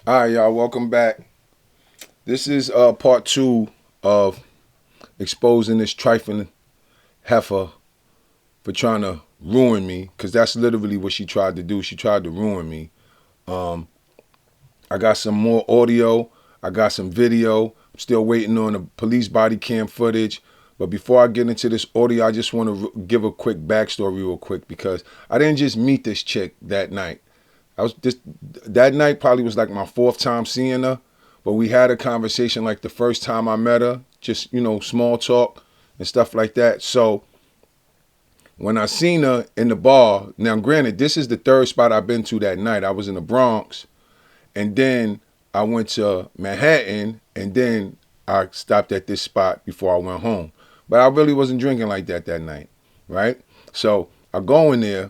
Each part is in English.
All right, y'all, welcome back. This is part two of exposing this trifling heifer for trying to ruin me, because that's literally what she tried to do. She tried to ruin me. Um, I got some more audio. I got some video. I'm still waiting on the police body cam footage. But before I get into this audio, I just want to give a quick backstory real quick, because I didn't just meet this chick that night. That night probably was like my fourth time seeing her, but we had a conversation like the first time I met her, just small talk and stuff like that. So when I seen her in the bar, now granted, this is the third spot I've been to that night. I was in the Bronx, and then I went to Manhattan, and then I stopped at this spot before I went home. But I really wasn't drinking like that night, right? So I go in there,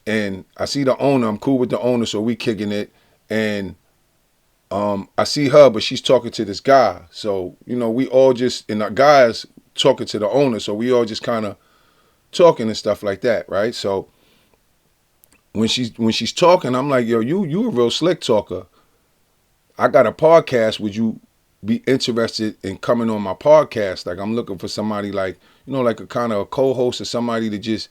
and I see the owner. I'm cool with the owner, so we kicking it. And I see her, but she's talking to this guy. So we all just, and the guy's talking to the owner, so we all just kind of talking and stuff like that, right? So when she's talking, I'm like, yo, you a real slick talker. I got a podcast. Would you be interested in coming on my podcast? Like, I'm looking for somebody like, like a kind of a co-host, or somebody to just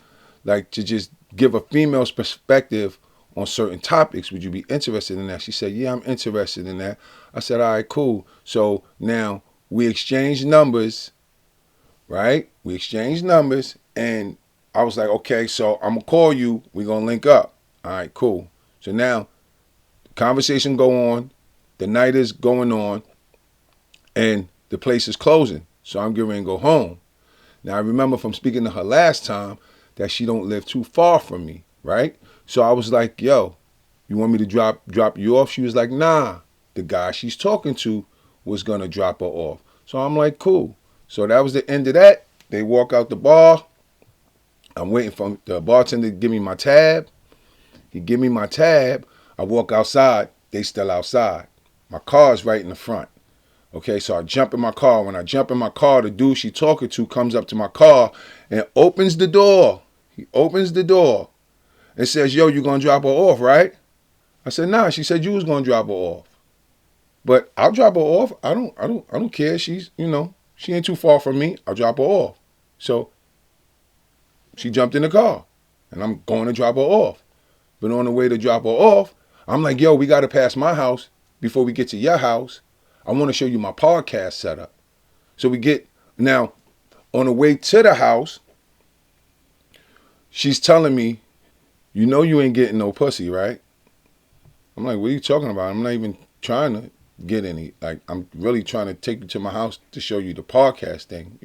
give a female's perspective on certain topics. Would you be interested in that? She said, yeah, I'm interested in that. I said, all right, cool. So now we exchanged numbers, right? We exchanged numbers, and I was like, okay, so I'm gonna call you. We're gonna link up. All right, cool. So now the conversation go on. The night is going on, and the place is closing. So I'm getting ready to go home. Now I remember from speaking to her last time that she don't live too far from me, right? So I was like, yo, you want me to drop you off? She was like, nah, the guy she's talking to was gonna drop her off. So I'm like, cool. So that was the end of that. They walk out the bar. I'm waiting for the bartender to give me my tab. He give me my tab. I walk outside. They still outside. My car's right in the front. Okay, so I jump in my car. When I jump in my car, the dude she talking to comes up to my car and opens the door. He opens the door and says, yo, you gonna drop her off, right? I said, nah. She said you was gonna drop her off. But I'll drop her off. I don't care. She's, she ain't too far from me. I'll drop her off. So she jumped in the car, and I'm going to drop her off. But on the way to drop her off, I'm like, yo, we got to pass my house before we get to your house. I want to show you my podcast setup. So we get, now, on the way to the house, she's telling me, you ain't getting no pussy, right? I'm like, what are you talking about? I'm not even trying to get any. Like, I'm really trying to take you to my house to show you the podcast thing.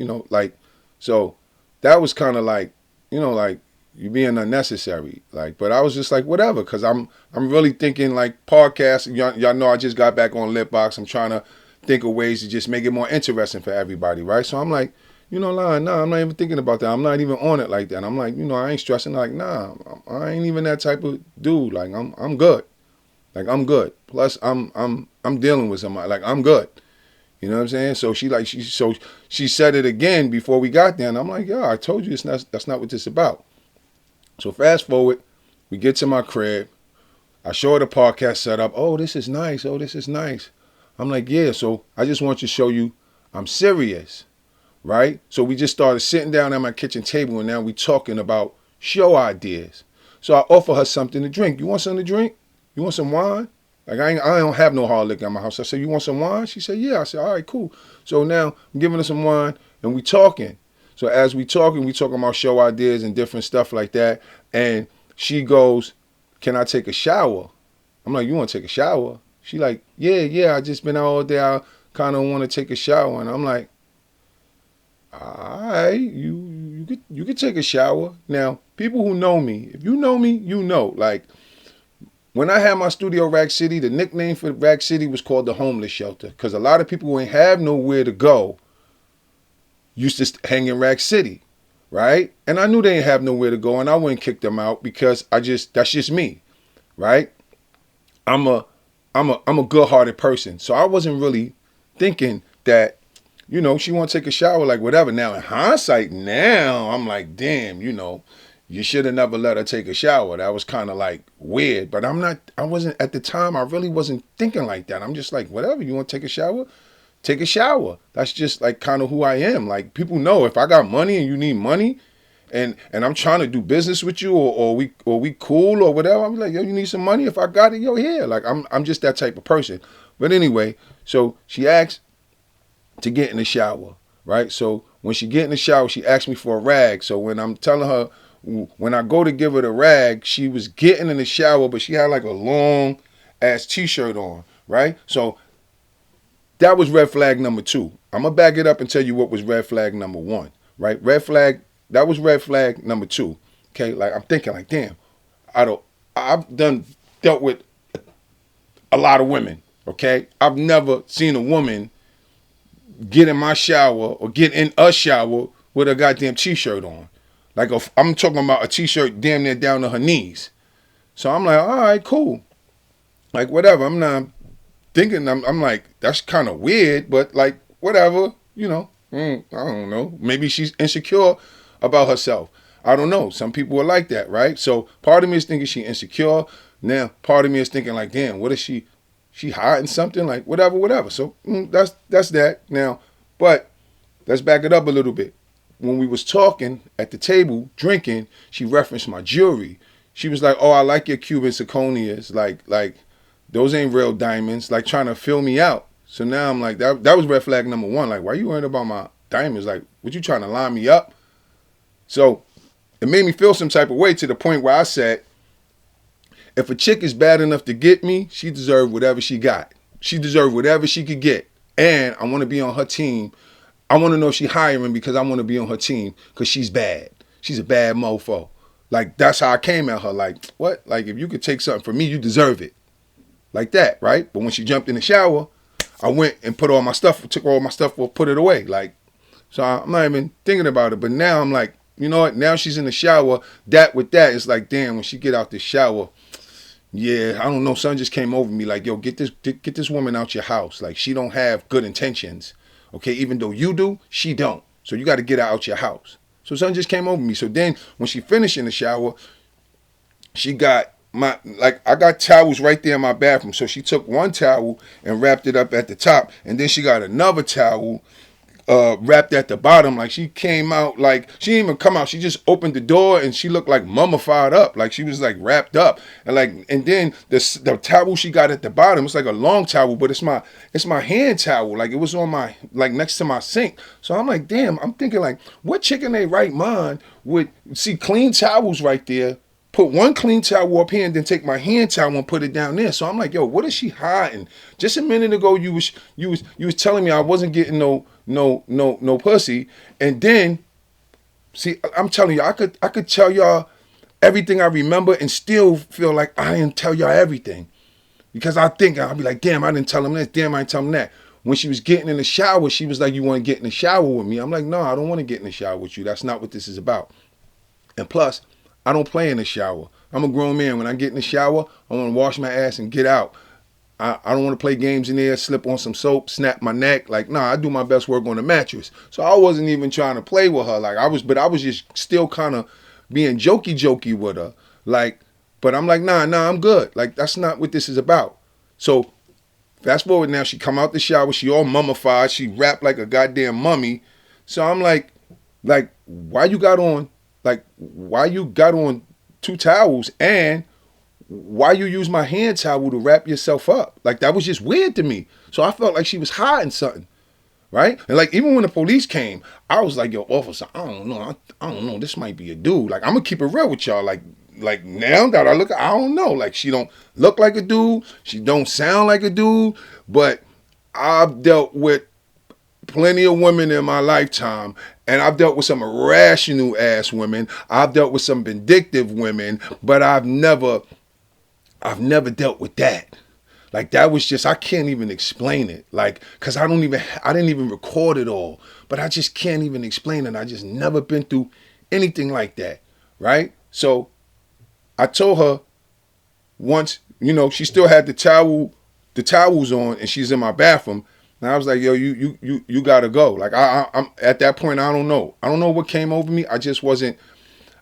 So that was kind of like, like, you being unnecessary. Like, but I was just like, whatever, because I'm really thinking like podcasts. Y'all know I just got back on LitBox. I'm trying to think of ways to just make it more interesting for everybody, right? So I'm like, nah, I'm not even thinking about that. I'm not even on it like that. I'm like, I ain't stressing. Like, nah, I ain't even that type of dude. Like, I'm good. Like, I'm good. Plus, I'm dealing with somebody. Like, I'm good. You know what I'm saying? So she said it again before we got there, and I'm like, yeah, I told you that's not what this is about. So fast forward, we get to my crib. I show her the podcast setup. Oh, this is nice. Oh, this is nice. I'm like, yeah. So I just want to show you I'm serious, right? So we just started sitting down at my kitchen table, and now we talking about show ideas. So I offer her something to drink. You want something to drink? You want some wine? Like, I don't have no hard liquor in my house. I said, you want some wine? She said, yeah. I said, all right, cool. So now I'm giving her some wine, and we talking. So as we talking about show ideas and different stuff like that. And she goes, can I take a shower? I'm like, you want to take a shower? She like, yeah, I just been out all day. I kind of want to take a shower. And I'm like, all right, you could take a shower. Now, people who know me, if you know me, you know. Like, when I had my studio Rack City, the nickname for Rack City was called the homeless shelter, because a lot of people who ain't have nowhere to go used to hang in Rack City, right? And I knew they didn't have nowhere to go, and I wouldn't kick them out because that's just me, right? I'm a good-hearted person, so I wasn't really thinking that, she want to take a shower, like whatever. Now in hindsight, now I'm like, damn, you should have never let her take a shower. That was kind of like weird. But I wasn't, at the time, I really wasn't thinking like that. I'm just like, whatever, you want to take a shower? Take a shower. That's just like kind of who I am. Like, people know if I got money and you need money, and I'm trying to do business with you, or we cool or whatever, I'm like, yo, you need some money? If I got it, yo, here. Like, I'm just that type of person. But anyway, so she asked to get in the shower, right? So when she get in the shower, she asked me for a rag. So when I'm telling her, when I go to give her the rag, she was getting in the shower, but she had like a long ass t-shirt on, right? So that was red flag number 2. I'm gonna back it up and tell you what was red flag number 1, right? That was red flag number 2. Okay, like, I'm thinking like, damn, I've dealt with a lot of women. Okay, I've never seen a woman get in my shower or get in a shower with a goddamn t-shirt on. Like, I'm talking about a t-shirt damn near down to her knees. So I'm like, all right, cool. Like, whatever. I'm not thinking, I'm like, that's kind of weird, but like, whatever, you know. I don't know. Maybe she's insecure about herself. I don't know. Some people are like that, right? So part of me is thinking she insecure. Now, part of me is thinking like, damn, what is she hiding something? Like, whatever. So that's that. Now, but let's back it up a little bit. When we was talking at the table, drinking, she referenced my jewelry. She was like, oh, I like your Cuban zirconias. Like those ain't real diamonds. Like, trying to fill me out. So now I'm like, that was red flag number 1. Like, why you worried about my diamonds? Like, what, you trying to line me up? So it made me feel some type of way, to the point where I said, if a chick is bad enough to get me, she deserved whatever she got. She deserved whatever she could get. And I want to be on her team. I want to know she hiring because I want to be on her team, because she's bad. She's a bad mofo. Like, that's how I came at her. Like, what? Like, if you could take something from me, you deserve it. Like that, right? But when she jumped in the shower, I went and took all my stuff, put it away. Like, so I'm not even thinking about it. But now I'm like, you know what? Now she's in the shower. It's like, damn, when she get out the shower, yeah, I don't know. Something just came over me. Like, yo, get this woman out your house. Like, she don't have good intentions. Okay, even though you do, she don't. So you got to get her out your house. So something just came over me. So then when she finished in the shower, she got I got towels right there in my bathroom. So she took one towel and wrapped it up at the top. And then she got another towel wrapped at the bottom. Like, she came out, like, she didn't even come out. She just opened the door and she looked like mummified up. Like, she was like wrapped up. And then the towel she got at the bottom, it's like a long towel, but it's my hand towel. Like, it was on my, like, next to my sink. So I'm like, damn, I'm thinking like, what chick in their right mind would see clean towels right there, put one clean towel up here, and then take my hand towel and put it down there? So I'm like, yo, what is she hiding? Just a minute ago, you was telling me I wasn't getting no pussy, and then, see, I'm telling you, I could tell y'all everything I remember and still feel like I didn't tell y'all everything, because I'll be like, damn, I didn't tell him this, damn, I didn't tell him that. When she was getting in the shower, she was like, you want to get in the shower with me? I'm like, no, I don't want to get in the shower with you. That's not what this is about. And plus, I don't play in the shower. I'm a grown man. When I get in the shower, I want to wash my ass and get out. I don't want to play games in there, slip on some soap, snap my neck. Like, nah, I do my best work on the mattress. So I wasn't even trying to play with her. Like, I was just still kind of being jokey with her. Like, but I'm like, nah, I'm good. Like, that's not what this is about. So fast forward now, she come out the shower, she all mummified, she wrapped like a goddamn mummy. So I'm like, why you got on 2 towels, and why you use my hand towel to wrap yourself up? Like, that was just weird to me. So I felt like she was hiding something, right? And like, even when the police came, I was like, yo, officer, I don't know, this might be a dude. Like, I'm gonna keep it real with y'all. Like now that I look, I don't know. Like, she don't look like a dude, she don't sound like a dude, but I've dealt with plenty of women in my lifetime, and I've dealt with some irrational ass women. I've dealt with some vindictive women, but I've never dealt with that. Like, that was just, I can't even explain it. Like, cause I didn't even record it all, but I just can't even explain it. I just never been through anything like that. Right? So I told her once, she still had the towels on, and she's in my bathroom. And I was like, yo, you gotta go. Like, I'm at that point, I don't know what came over me. I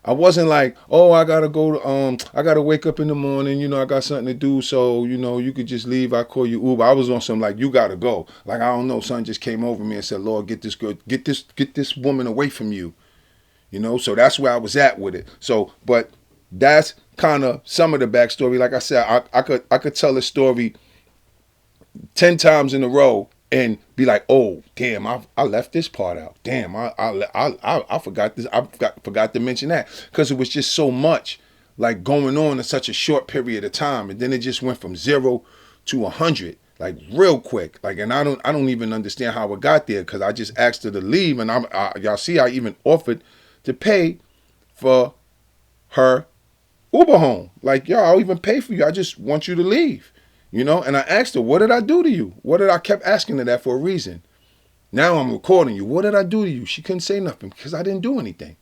I wasn't like, oh, I gotta go to, I gotta wake up in the morning, you know, I got something to do, so, you know, you could just leave, I call you Uber. I was on some like, you gotta go. Like, I don't know, something just came over me and said, Lord, get this girl, get this woman away from you. You know, so that's where I was at with it. So, but that's kind of some of the backstory. Like I said, I could tell a story 10 times in a row and be like, oh, damn, I left this part out. Damn, I forgot this. I forgot to mention that, because it was just so much like going on in such a short period of time, and then it just went from 0 to 100 like real quick. Like, and I don't even understand how it got there, because I just asked her to leave, and y'all see I even offered to pay for her Uber home. Like, yo, I'll even pay for you. I just want you to leave. You know, and I asked her, what did I do to you? I kept asking her that for a reason. Now I'm recording you. What did I do to you? She couldn't say nothing because I didn't do anything.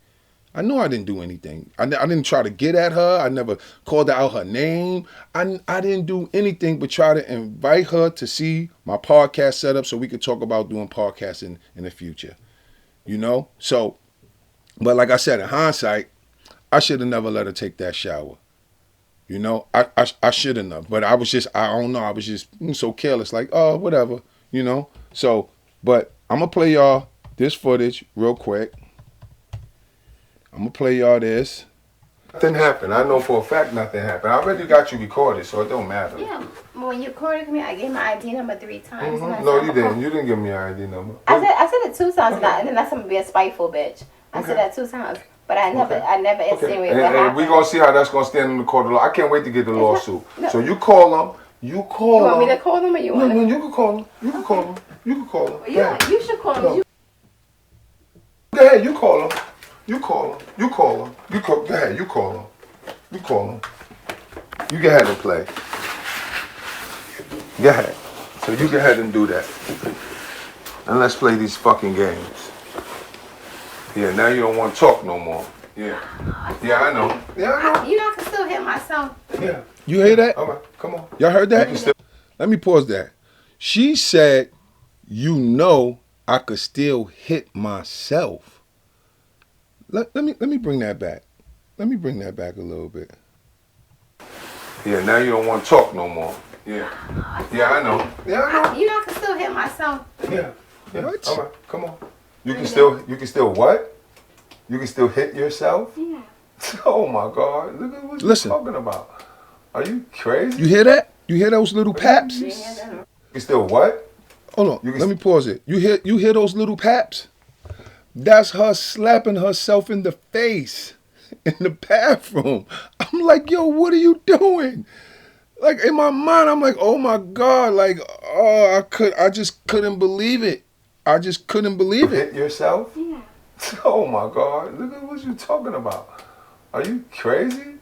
I know I didn't do anything. I didn't try to get at her. I never called out her name. I didn't do anything but try to invite her to see my podcast setup so we could talk about doing podcasting in the future. You know? So, but like I said, in hindsight, I should have never let her take that shower. You know, I shouldn't have, but I was just, I don't know, I was just so careless, like, oh, whatever, you know. So, but I'm going to play y'all this footage real quick. I'm going to play y'all this. Nothing happened. I know for a fact nothing happened. I already got you recorded, so it don't matter. Yeah, when you recorded me, I gave my ID number 3 times. Mm-hmm. No, you didn't. You didn't give me your ID number. I said it 2 times, okay. And then that's gonna be a spiteful bitch. I said that 2 times. But I never insinuated what happened. We're going to see how that's going to stand in the court of law. I can't wait to get the lawsuit. No. So you call them. You want me to call them, or you want to? No, you can call them. You can call them. You can call them. Well, you should call them. No. Go ahead, you call them. You call them. You call them. Go ahead, you call them. You call them. You go ahead and play. Go ahead. So you go ahead and do that. And let's play these fucking games. Yeah, now you don't want to talk no more. Yeah. Yeah, I know. Yeah, I know. You know, I can still hit myself. Yeah. You hear that? All right, come on. Y'all heard that? Let me pause that. She said, you know, I could still hit myself. Let me bring that back. Let me bring that back a little bit. Yeah, now you don't want to talk no more. Yeah. Yeah, I know. Yeah, I know. You know, I can still hit myself. Yeah. What? All right, come on. You can still what? You can still hit yourself? Yeah. Oh my God. Look at what you're talking about. Are you crazy? You hear that? You hear those little paps? You can still what? Hold on. Let me pause it. You hear those little paps? That's her slapping herself in the face in the bathroom. I'm like, yo, what are you doing? Like, in my mind, I'm like, oh my God, like, oh, I just couldn't believe it. I just couldn't believe it. Hit yourself? Yeah. Oh my God, look at what you're talking about. Are you crazy?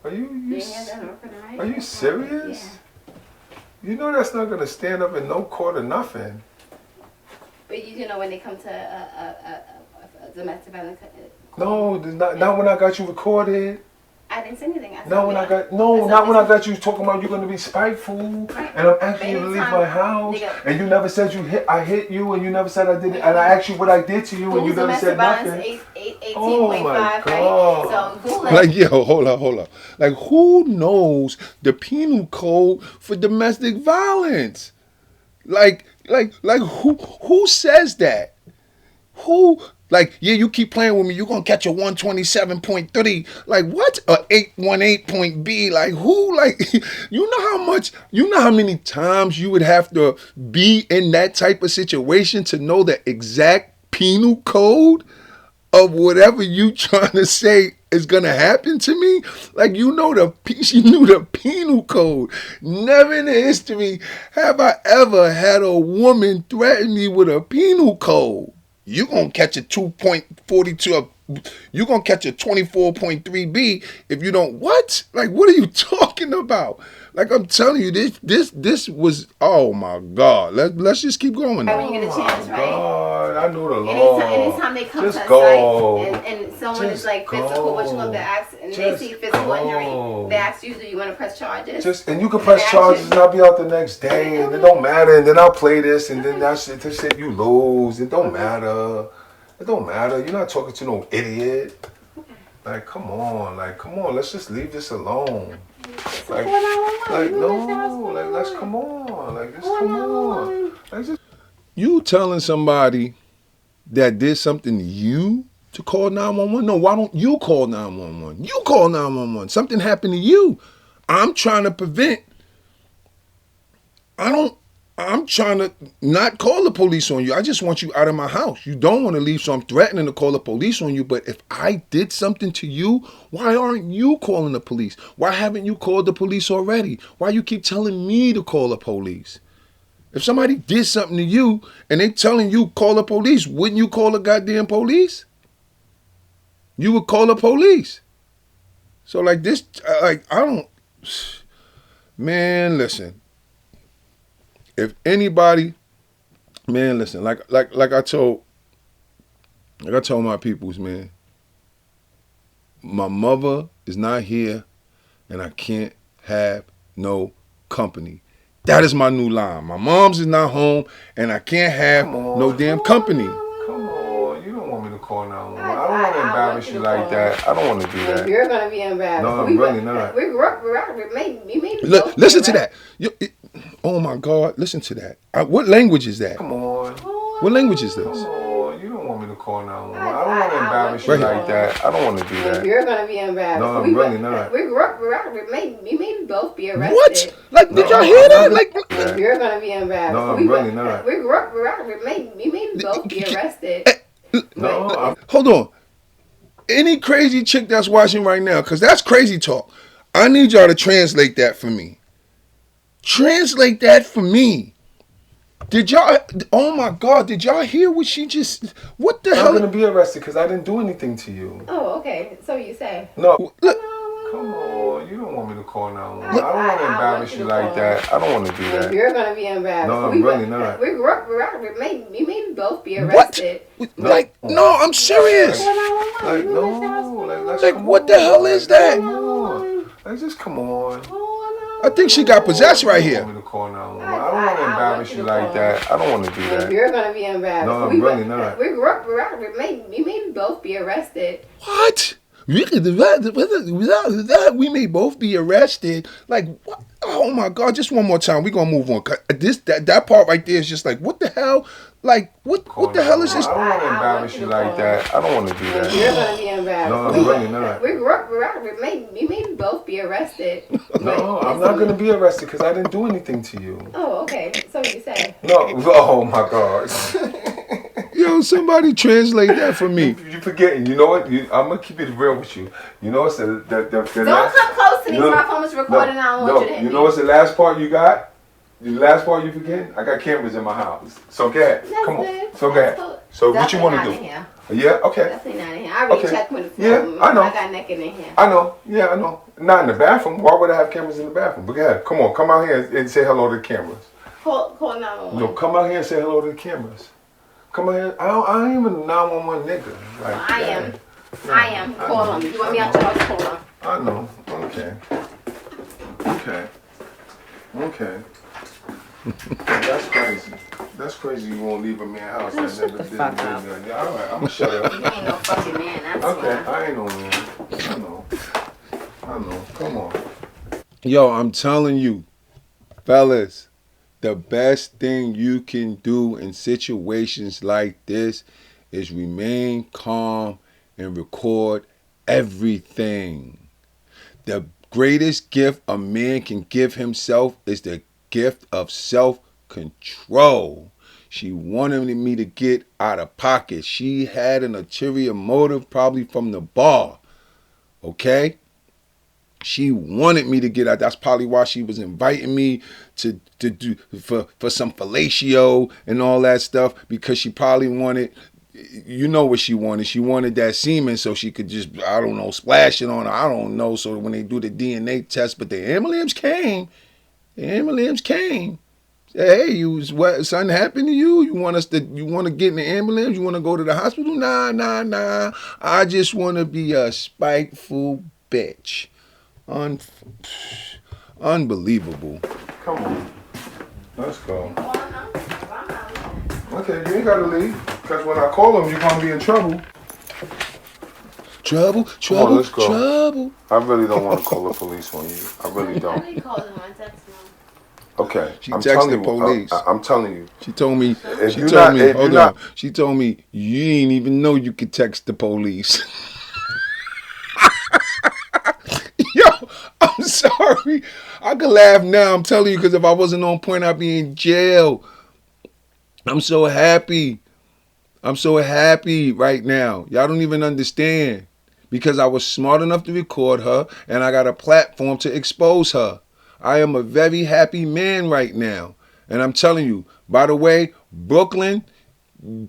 Are you serious? Yeah. You know that's not gonna stand up in no court or nothing. But you know when they come to a domestic violence. No, not when I got you recorded. I didn't say anything. Not when I got you talking about you're gonna be spiteful, right. And I'm asking you to leave my house, and you never said I hit you, and you never said I did it, and I asked you what I did to you, and you never said nothing. 18.5, oh my God! Right? So like, yo, hold up. Like, who knows the penal code for domestic violence? Like who says that? Who? Like, yeah, you keep playing with me, you're going to catch a 127.3. Like, what? A 818.B. Like, who? Like, you know how many times you would have to be in that type of situation to know the exact penal code of whatever you trying to say is going to happen to me? Like, you knew the penal code. Never in the history have I ever had a woman threaten me with a penal code. You're going to catch a 2.42, you're going to catch a 24.3B if you don't, what? Like, what are you talking about? Like, I'm telling you, this was, oh my God. Let's just keep going. When you get a chance, right? God, I know the law. Anytime they come just to a site and someone is like physical, what you going to ask, and they see physical injury, they ask you, do you want to press charges? And you can press charges and I'll be out the next day, and it don't matter, and then I'll play this, and then that shit you lose. It don't matter. It don't matter. You're not talking to no idiot. Like, come on. Like, come on. Let's just leave this alone. Like, let's come on. Like, just come on. Like, just... You telling somebody that did something to you to call 911? No, why don't you call 911? You call 911. Something happened to you. I'm trying to prevent. I'm trying to not call the police on you. I just want you out of my house. You don't want to leave, so I'm threatening to call the police on you. But if I did something to you, why aren't you calling the police? Why haven't you called the police already? Why you keep telling me to call the police? If somebody did something to you and they telling you call the police, wouldn't you call the goddamn police? You would call the police. So like this, like I don't, man, listen. If anybody, man, listen, like I told my peoples, man, my mother is not here and I can't have no company. That is my new line. My mom's is not home and I can't have no damn company. Come on, you don't want me to call 911. I don't want to embarrass you like that. I don't want to do that. You're going to be embarrassed. No, I'm really not. We grew up, listen to that. Oh my God, listen to that. What language is that? Come on. What language is this? Come on, you don't want me to call 911. I don't want to embarrass you like that. I don't want to do that. You're going to be embarrassed. No, I'm really not. We grew up, we may both be arrested. What? Like, did y'all hear that? Like, you're going to be embarrassed. No, I'm really not. We grew up, we may both be arrested. No, hold on. Any crazy chick that's watching right now, because that's crazy talk. I need y'all to translate that for me. Translate that for me. Did y'all, oh my God, did y'all hear what she just, what the hell? I'm going to be arrested because I didn't do anything to you. Oh, okay. So you say. No, look. Come on, you don't want me to call 911. I don't want to embarrass you like that. I don't want to do that. You're going to be embarrassed. No, I'm really not. We grew up, we may both be arrested. What? Like, no, I'm serious. Like, no, like what the hell is that? Like, just come on. I think she got possessed right here. I don't want to embarrass you like that. I don't want to do that. You're going to be embarrassed. No, I'm really not. We grew up, we may both be arrested. What? Without that, we may both be arrested. Like, what? Oh my God! Just one more time. We're gonna move on. That part right there is just like, what the hell? Like, what the hell is this? I don't want to embarrass you like that. I don't want to do that. You're gonna be embarrassed. No, I'm really not. We grew up, we may both be arrested. No, I'm not gonna be arrested because I didn't do anything to you. Oh, okay. So you say. No. Oh my God. Yo, somebody translate that for me. You forgetting? You know what? I'm gonna keep it real with you. You know what's the don't come close to me. My phone is recording. I don't want you to hit me. You know what's the last part you got? The last part you forgetting? I got cameras in my house. So go ahead. Come on. So go ahead. So what you want to do? Yeah. Okay. Definitely not in here. I already checked with the phone. Yeah, I know. I got naked in here. I know. Yeah, I know. Not in the bathroom. Why would I have cameras in the bathroom? But go ahead. Come on. Come out here and say hello to the cameras. Call 911. No, come out here and say hello to the cameras. Come on here. I ain't even a 911 nigga. Like, I am. Call him. You want me out your house? Call him. I know. Okay. That's crazy. That's crazy. You won't leave a man's house. Shut the fuck up. Yeah, all right. I'm gonna shut up. You ain't no fucking man. That's okay. I ain't no man. I know. Come on. Yo, I'm telling you, fellas. The best thing you can do in situations like this is remain calm and record everything. The greatest gift a man can give himself is the gift of self-control. She wanted me to get out of pocket. She had an ulterior motive, probably from the bar. Okay? She wanted me to get out. That's probably why she was inviting me to do for some fellatio and all that stuff, because she probably wanted, you know what she wanted. She wanted that semen so she could just, I don't know, splash it on her. I don't know. So when they do the DNA test, but the M&Ms came. Hey, what something happened to you? You want to get in the ambulance? You want to go to the hospital? Nah. I just want to be a spiteful bitch. Unbelievable. Come on. Let's go. Okay, you ain't got to leave. Because when I call him, you're going to be in trouble. Trouble, Come on, let's go. trouble. I really don't want to call the police on you. I really don't. I called him. I texted him. Okay, I'm texting the police. I'm telling you. She told me. Hold on. She told me you didn't even know you could text the police. Yo, I'm sorry. I could laugh now. I'm telling you, because if I wasn't on point, I'd be in jail. I'm so happy. I'm so happy right now. Y'all don't even understand. Because I was smart enough to record her, and I got a platform to expose her. I am a very happy man right now. And I'm telling you, by the way, Brooklyn,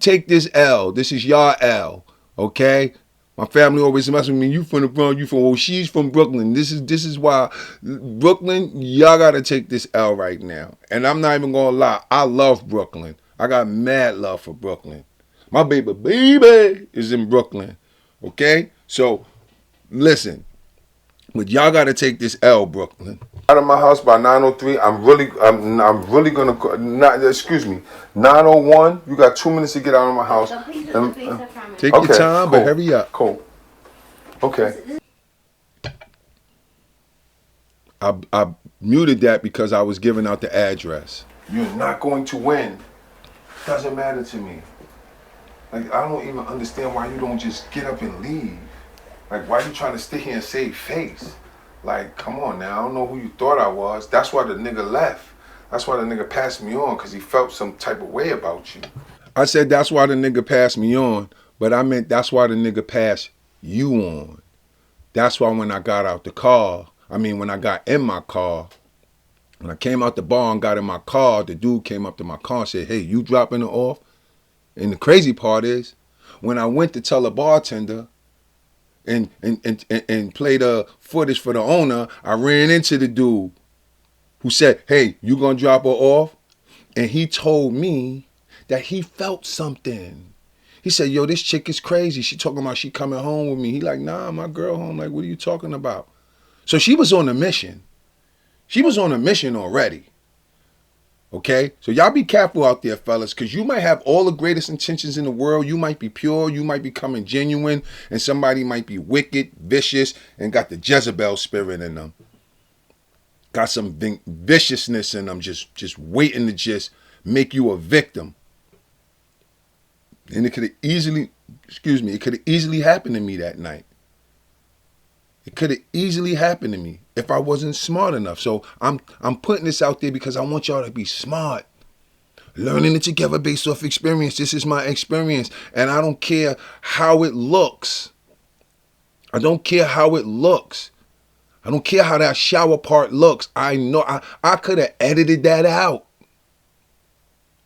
take this L. This is your L. Okay? My family always mess with me. You from the Bronx, you from, well, she's from Brooklyn. This is why Brooklyn, y'all gotta take this L right now. And I'm not even gonna lie, I love Brooklyn. I got mad love for Brooklyn. My baby is in Brooklyn. Okay? So listen. But y'all gotta take this L, Brooklyn. Out of my house by 9:03. I'm really gonna not. Excuse me. 9:01. You got 2 minutes to get out of my house. Take your time, but hurry up. Cool. Okay. I muted that because I was giving out the address. You're not going to win. Doesn't matter to me. Like, I don't even understand why you don't just get up and leave. Like, why you trying to sit here and save face? Like, come on now. I don't know who you thought I was. That's why the nigga left. That's why the nigga passed me on, because he felt some type of way about you. I said that's why the nigga passed me on, but I meant that's why the nigga passed you on. That's why when I got out the car, when I got in my car, when I came out the bar and got in my car, the dude came up to my car and said, hey, you dropping it off? And the crazy part is, when I went to tell the bartender and play the footage for the owner, I ran into the dude who said, hey, you gonna drop her off? And he told me that he felt something. He said, yo, this chick is crazy. She talking about she coming home with me. He like, nah, my girl home. Like, what are you talking about? So she was on a mission. She was on a mission already. Okay? So y'all be careful out there, fellas, because you might have all the greatest intentions in the world. You might be pure. You might be coming genuine. And somebody might be wicked, vicious, and got the Jezebel spirit in them. Got some viciousness in them, just waiting to just make you a victim. And it could have easily, it could have easily happened to me that night. It could have easily happened to me if I wasn't smart enough. So I'm putting this out there because I want y'all to be smart. Learning it together based off experience. This is my experience. And I don't care how it looks. I don't care how it looks. I don't care how that shower part looks. I know I could have edited that out.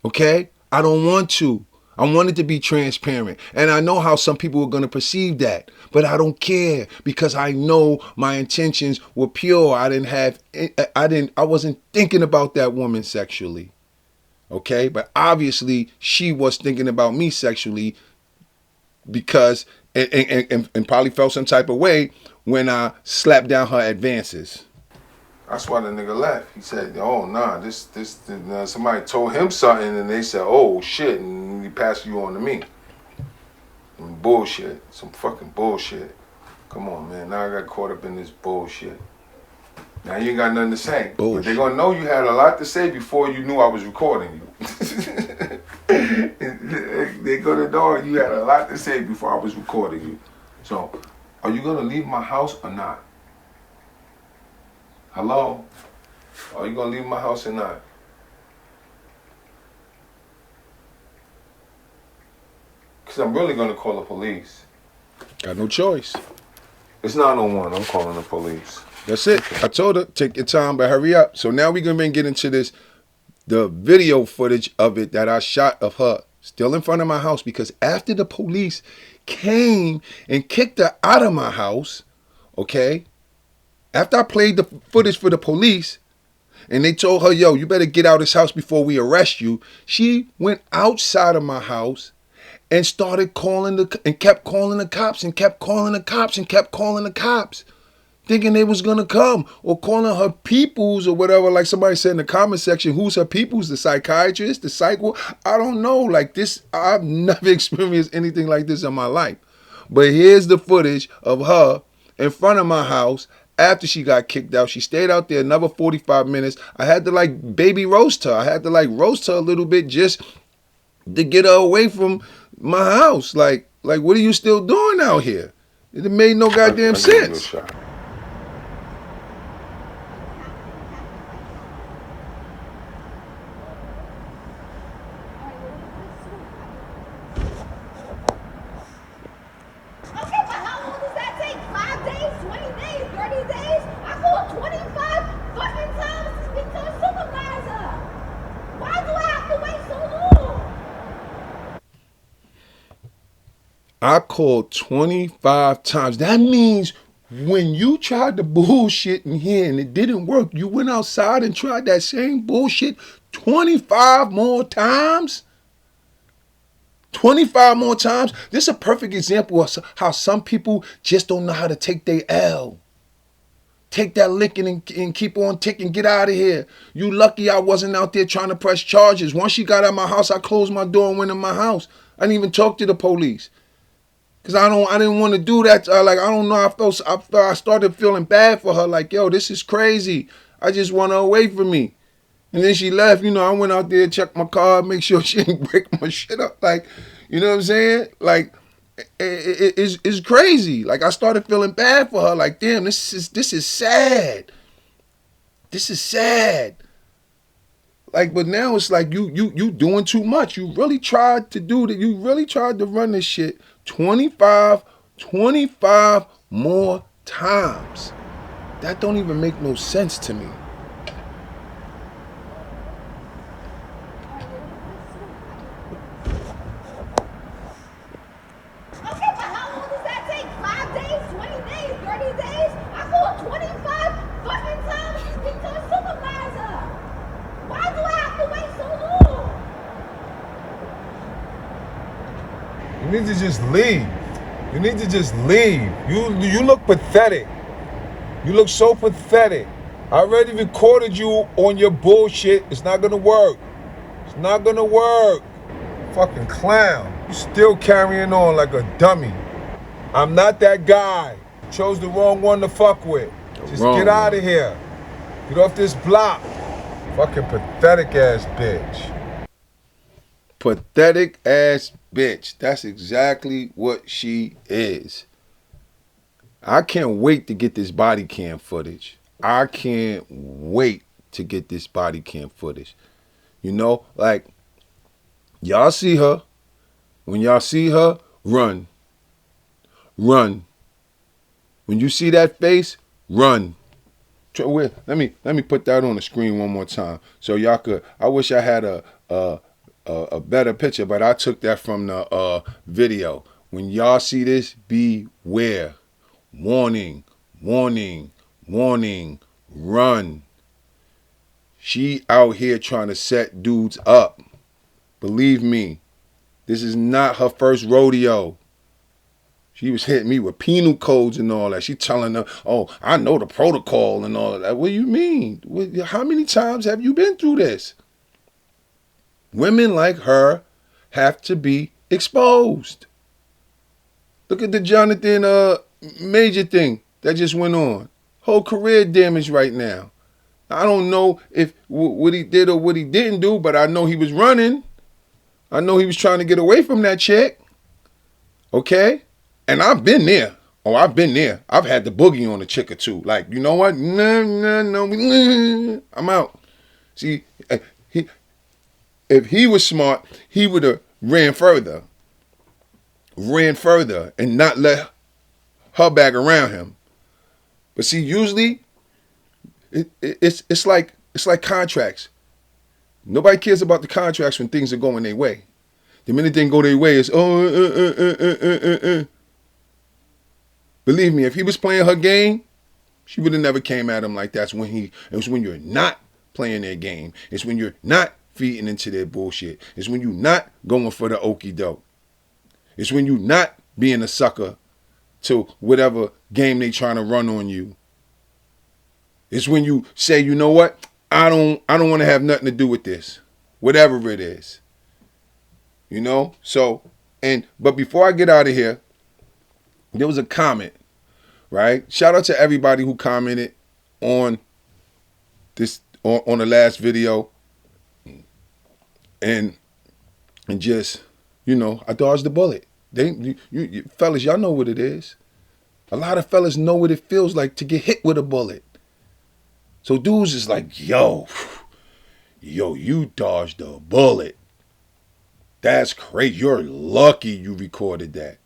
Okay? I don't want to. I want it to be transparent. And I know how some people are going to perceive that. But I don't care because I know my intentions were pure. I wasn't thinking about that woman sexually. Okay? But obviously she was thinking about me sexually because and probably felt some type of way when I slapped down her advances. That's why the nigga left. He said, oh, nah, somebody told him something and they said, oh, shit, and he passed you on to me. Some bullshit. Some fucking bullshit. Come on, man. Now I got caught up in this bullshit. Now you ain't got nothing to say. Bullshit. But they're going to know you had a lot to say before you knew I was recording you. They're going to know you had a lot to say before I was recording you. So, are you going to leave my house or not? Hello? Are you going to leave my house or not? Because I'm really going to call the police. Got no choice. It's 9:01. I'm calling the police. That's it. I told her, take your time, but hurry up. So now we're going to get into the video footage of it that I shot of her still in front of my house, because after the police came and kicked her out of my house, okay, after I played the footage for the police and they told her, yo, you better get out of this house before we arrest you, she went outside of my house and started kept calling the cops and kept calling the cops and kept calling the cops, thinking they was gonna come, or calling her peoples or whatever, like somebody said in the comment section. Who's her peoples? The psychiatrist, the psych? I don't know. Like this, I've never experienced anything like this in my life. But here's the footage of her in front of my house after she got kicked out. She stayed out there another 45 minutes. I had to like baby roast her. I had to like roast her a little bit just to get her away from my house. Like what are you still doing out here? It made no goddamn sense. I called 25 times. That means when you tried the bullshit in here and it didn't work, you went outside and tried that same bullshit 25 more times? 25 more times? This is a perfect example of how some people just don't know how to take their L. Take that licking and keep on ticking. Get out of here. You lucky I wasn't out there trying to press charges. Once she got out of my house, I closed my door and went in my house. I didn't even talk to the police. Cause I didn't want to do that. I don't know. I started feeling bad for her. Like, yo, this is crazy. I just want her away from me. And then she left. You know, I went out there, checked my car, make sure she didn't break my shit up. Like, you know what I'm saying? Like, it's crazy. Like, I started feeling bad for her. Like, damn, this is sad. This is sad. Like, but now it's like you doing too much. You really tried to do that. You really tried to run this shit 25 more times. That don't even make no sense to me. You need to just leave. You need to just leave. You look pathetic. You look so pathetic. I already recorded you on your bullshit. It's not gonna work. It's not gonna work. Fucking clown. You still carrying on like a dummy. I'm not that guy. You chose the wrong one to fuck with. Just get out of here. Get off this block. Fucking pathetic ass bitch. Pathetic ass bitch. That's exactly what she is. I can't wait to get this body cam footage. I can't wait to get this body cam footage. You know, like, y'all see her. When y'all see her, run. Run. When you see that face, run. Let me put that on the screen one more time so y'all could. I wish I had a better picture, but I took that from the video. When y'all see this, beware. Warning, warning, warning, run. She out here trying to set dudes up. Believe me, this is not her first rodeo. She was hitting me with penal codes and all that. She telling them, oh, I know the protocol and all of that. What do you mean? How many times have you been through this? Women like her have to be exposed. Look at the Jonathan Major thing that just went on. Whole career damage right now. I don't know if what he did or what he didn't do, but I know he was running. I know he was trying to get away from that chick. Okay? And I've been there. Oh, I've been there. I've had the boogie on a chick or two. Like, you know what? No, I'm out. See, if he was smart, he would have ran further and not let her back around him. But see, usually it's like contracts. Nobody cares about the contracts when things are going their way. The minute things go their way, it's Believe me, if he was playing her game, she would have never came at him like that. It was when you're not playing their game. It's when you're not feeding into their bullshit. It's when you're not going for the okie doke. It's when you're not being a sucker to whatever game they trying to run on you. It's when you say, you know what? I don't want to have nothing to do with this. Whatever it is. You know? So, but before I get out of here, there was a comment, right? Shout out to everybody who commented on this on the last video, and just, you know, I dodged the bullet. You fellas, y'all know what it is. A lot of fellas know what it feels like to get hit with a bullet. So dudes is like, yo, you dodged a bullet. That's crazy. You're lucky you recorded that.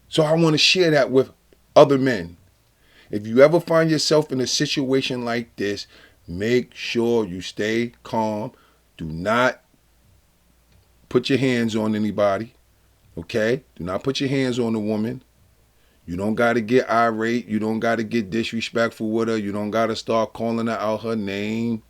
So I want to share that with other men. If you ever find yourself in a situation like this, make sure you stay calm. Do not put your hands on anybody. Okay? Do not put your hands on a woman. You don't got to get irate. You don't got to get disrespectful with her. You don't got to start calling her out her name.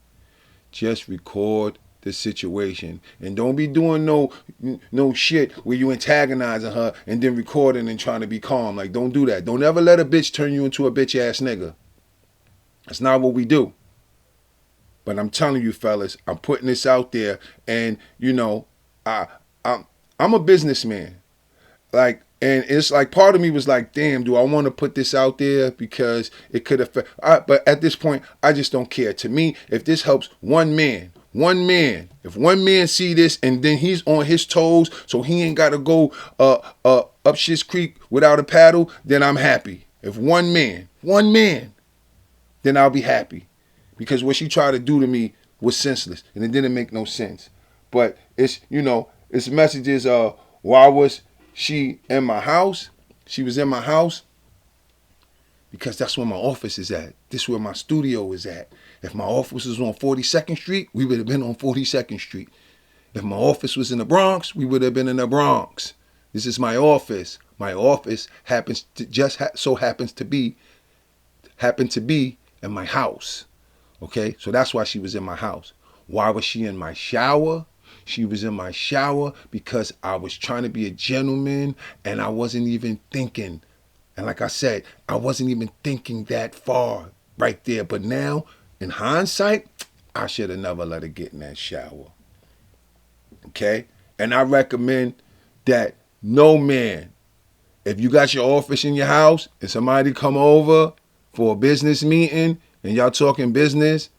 Just record the situation. And don't be doing no shit where you antagonizing her and then recording and trying to be calm. Like, don't do that. Don't ever let a bitch turn you into a bitch ass nigga. That's not what we do. But I'm telling you, fellas, I'm putting this out there, and you know, I'm a businessman. Like, and it's like part of me was like, damn, do I want to put this out there because it could affect? But at this point, I just don't care. To me, if this helps one man, if one man see this and then he's on his toes, so he ain't got to go up Shit's Creek without a paddle, then I'm happy. If one man, then I'll be happy, because what she tried to do to me was senseless and it didn't make no sense. But it's, you know, it's messages. Why was she in my house? She was in my house because that's where my office is at. This is where my studio is at. If my office was on 42nd Street, we would have been on 42nd Street. If my office was in the Bronx, we would have been in the Bronx. This is my office. My office happens to be in my house. Okay? So that's why she was in my house. Why was she in my shower? She was in my shower because I was trying to be a gentleman and I wasn't even thinking. And like I said, I wasn't even thinking that far right there. But now, in hindsight, I should have never let her get in that shower. Okay? And I recommend that no man, if you got your office in your house and somebody come over for a business meeting and y'all talking business,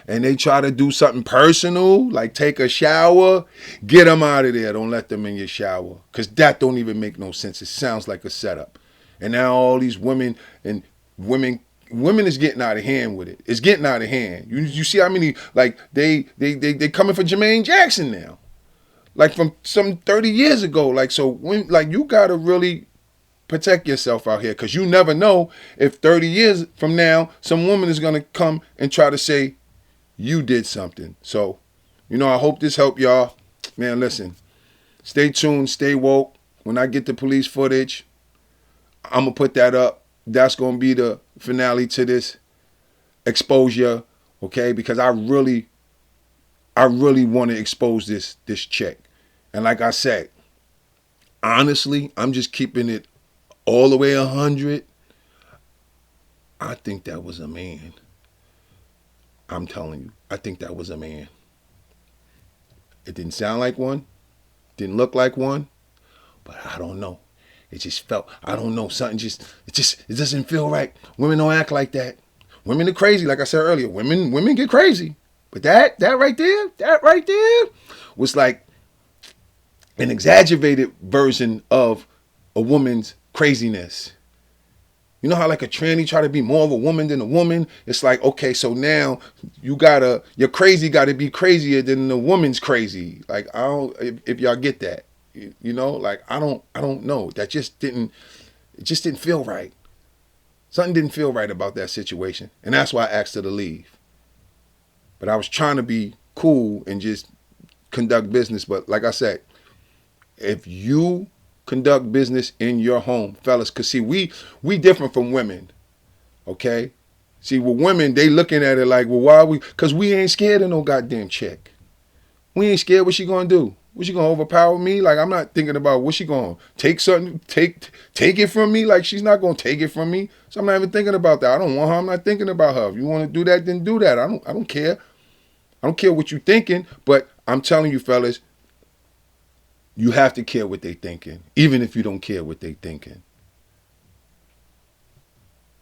and they try to do something personal, like take a shower, get them out of there. Don't let them in your shower, because that don't even make no sense. It sounds like a setup. And now all these women is getting out of hand with it. It's getting out of hand. You see how many, like, they coming for Jermaine Jackson now, like from some 30 years ago. Like, so when, like, you gotta really protect yourself out here, because you never know if 30 years from now some woman is gonna come and try to say you did something. So, you know, I hope this helped y'all. Man, listen, stay tuned, stay woke. When I get the police footage, I'm going to put that up. That's going to be the finale to this exposure, okay? Because I really want to expose this chick. And like I said, honestly, I'm just keeping it all the way 100. I think that was a man. I'm telling you, I think that was a man. It didn't sound like one, didn't look like one, but I don't know. It just felt, I don't know, something it doesn't feel right. Women don't act like that. Women are crazy, like I said earlier. Women get crazy. But that right there was like an exaggerated version of a woman's craziness. You know how like a tranny try to be more of a woman than a woman? It's like, okay, so now your crazy gotta be crazier than the woman's crazy. Like, I don't, if y'all get that, you know, like, I don't know. It just didn't feel right. Something didn't feel right about that situation. And that's why I asked her to leave. But I was trying to be cool and just conduct business. But like I said, if you conduct business in your home, fellas, because see, we different from women, okay? See, with women, they looking at it like, well, why are we? Because we ain't scared of no goddamn chick. We ain't scared. What she gonna do? Was she gonna overpower me? Like, I'm not thinking about what she gonna take something, take it from me. Like, she's not gonna take it from me. So I'm not even thinking about that. I don't want her. I'm not thinking about her. If you want to do that, then do that. I don't care. I don't care what you thinking. But I'm telling you, fellas, you have to care what they thinking, even if you don't care what they thinking.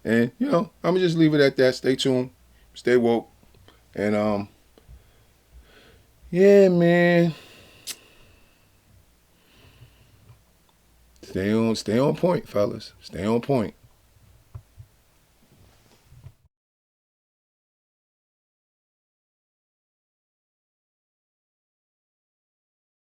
And, you know, I'm going to just leave it at that. Stay tuned. Stay woke. And, yeah, man. Stay on point, fellas. Stay on point.